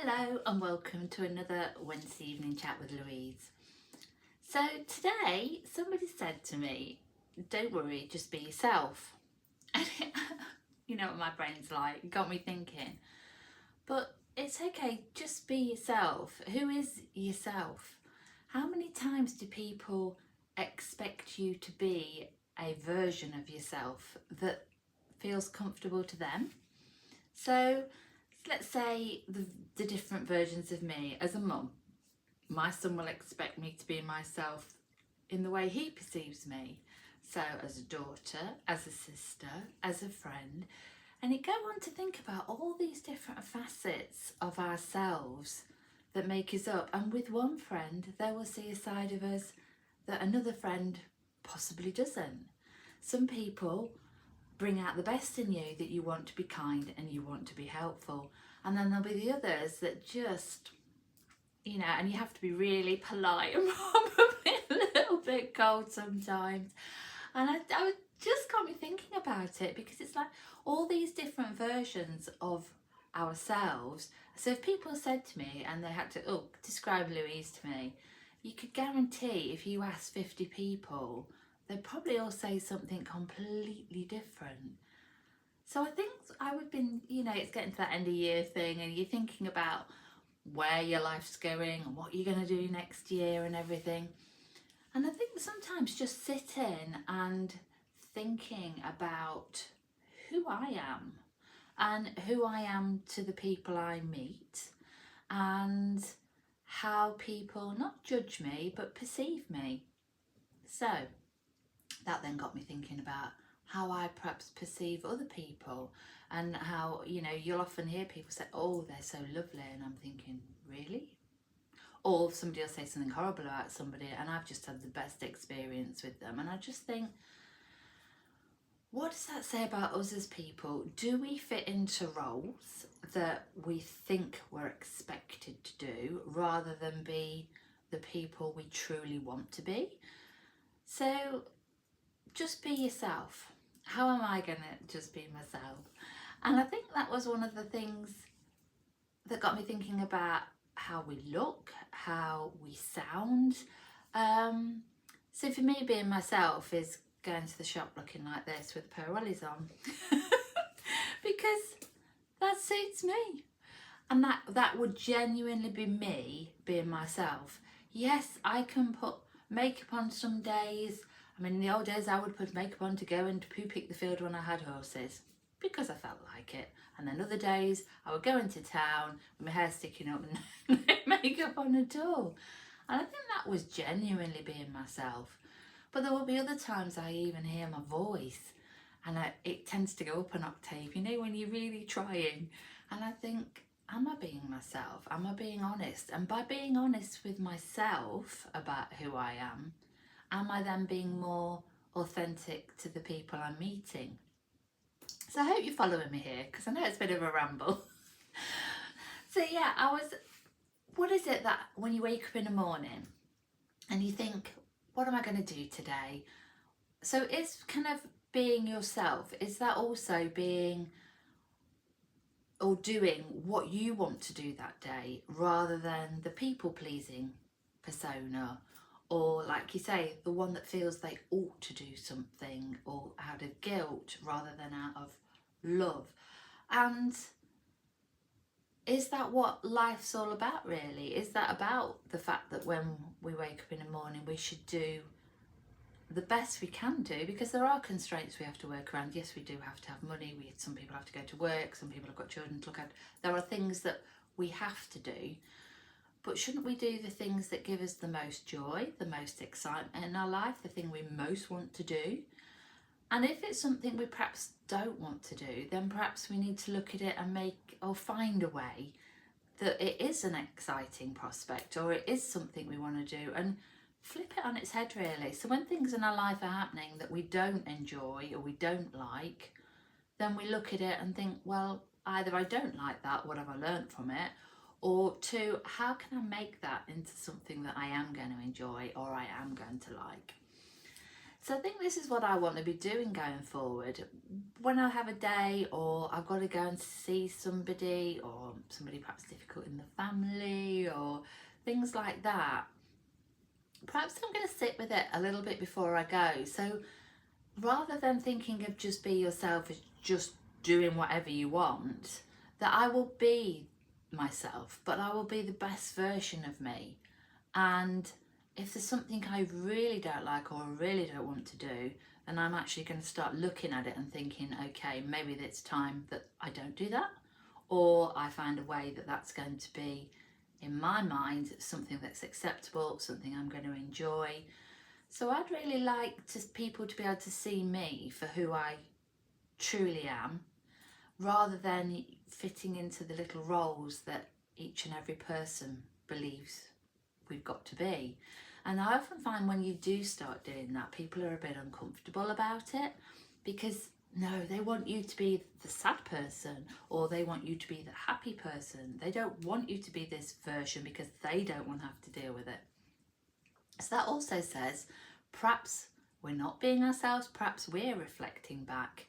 Hello and welcome to another Wednesday evening chat with Louise. So today somebody said to me, don't worry, just be yourself. And you know what my brain's like, it got me thinking, but it's okay, just be yourself. Who is yourself? How many times do people expect you to be a version of yourself that feels comfortable to them? So let's say the different versions of me as a mum. My son will expect me to be myself in the way he perceives me. So as a daughter, as a sister, as a friend. And you go on to think about all these different facets of ourselves that make us up. And with one friend, they will see a side of us that another friend possibly doesn't. Some people bring out the best in you, that you want to be kind and you want to be helpful. And then there'll be the others that just, and you have to be really polite and probably a little bit cold sometimes. And I just got me thinking about it, because it's like all these different versions of ourselves. So if people said to me and they had to describe Louise to me, you could guarantee if you asked 50 people, they'd probably all say something completely different. So I think I've been, it's getting to that end of year thing, and you're thinking about where your life's going and what you're going to do next year and everything. And I think sometimes just sitting and thinking about who I am and who I am to the people I meet, and how people not judge me but perceive me. So that then got me thinking about how I perhaps perceive other people, and how, you'll often hear people say, oh, they're so lovely, and I'm thinking, really? Or somebody will say something horrible about somebody and I've just had the best experience with them, and I just think, what does that say about us as people? Do we fit into roles that we think we're expected to do, rather than be the people we truly want to be? So just be yourself. How am I going to just be myself? And I think that was one of the things that got me thinking about how we look, how we sound. So for me, being myself is going to the shop looking like this with a pair of wellies on because that suits me, and that would genuinely be me being myself. Yes, I can put makeup on some days. I mean, in the old days I would put makeup on to go and poo pick the field when I had horses, because I felt like it. And then other days I would go into town with my hair sticking up and no makeup on at all. And I think that was genuinely being myself. But there will be other times I even hear my voice and it tends to go up an octave, when you're really trying. And I think, am I being myself? Am I being honest? And by being honest with myself about who I am I then being more authentic to the people I'm meeting? So I hope you're following me here, because I know it's a bit of a ramble. So yeah, what is it that when you wake up in the morning and you think, what am I going to do today? So it's kind of being yourself. Is that also being or doing what you want to do that day, rather than the people-pleasing persona, or, like you say, the one that feels they ought to do something, or out of guilt rather than out of love? And is that what life's all about, really? Is that about the fact that when we wake up in the morning we should do the best we can do, because there are constraints we have to work around? Yes, we do have to have money. Some people have to go to work, some people have got children to look at. There are things that we have to do, but shouldn't we do the things that give us the most joy, the most excitement in our life, the thing we most want to do? And if it's something we perhaps don't want to do, then perhaps we need to look at it and find a way that it is an exciting prospect, or it is something we want to do, and flip it on its head, really. So when things in our life are happening that we don't enjoy or we don't like, then we look at it and think, well, either I don't like that, what have I learned from it? Or two, how can I make that into something that I am going to enjoy or I am going to like? So I think this is what I want to be doing going forward. When I have a day or I've got to go and see somebody, or somebody perhaps difficult in the family, or things like that, perhaps I'm going to sit with it a little bit before I go. So rather than thinking of just be yourself as just doing whatever you want, that I will be myself, but I will be the best version of me. And if there's something I really don't like or really don't want to do, then I'm actually going to start looking at it and thinking, okay, maybe it's time that I don't do that, or I find a way that that's going to be, in my mind, something that's acceptable, something I'm going to enjoy. So I'd really like people to be able to see me for who I truly am, rather than fitting into the little roles that each and every person believes we've got to be. And I often find when you do start doing that, people are a bit uncomfortable about it, because no, they want you to be the sad person, or they want you to be the happy person. They don't want you to be this version because they don't want to have to deal with it. So that also says perhaps we're not being ourselves, perhaps we're reflecting back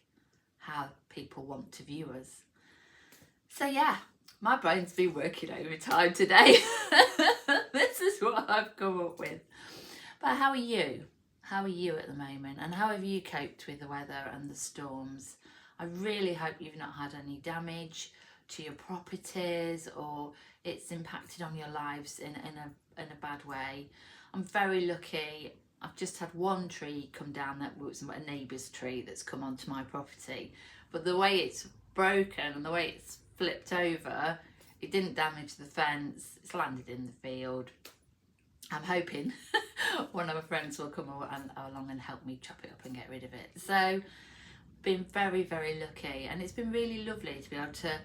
how people want to view us. So yeah, my brain's been working overtime today. This is what I've come up with. But how are you? How are you at the moment? And how have you coped with the weather and the storms? I really hope you've not had any damage to your properties, or it's impacted on your lives in a bad way. I'm very lucky. I've just had one tree come down that was a neighbour's tree that's come onto my property. But the way it's broken and the way it's flipped over, it didn't damage the fence. It's landed in the field. I'm hoping one of my friends will come along and help me chop it up and get rid of it. So been very, very lucky, and it's been really lovely to be able to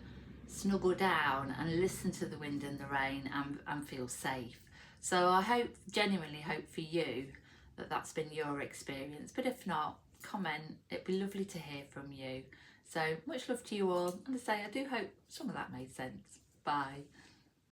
snuggle down and listen to the wind and the rain and feel safe. So I genuinely hope for you that that's been your experience. But if not, comment. It'd be lovely to hear from you. So much love to you all. And I say, I do hope some of that made sense. Bye.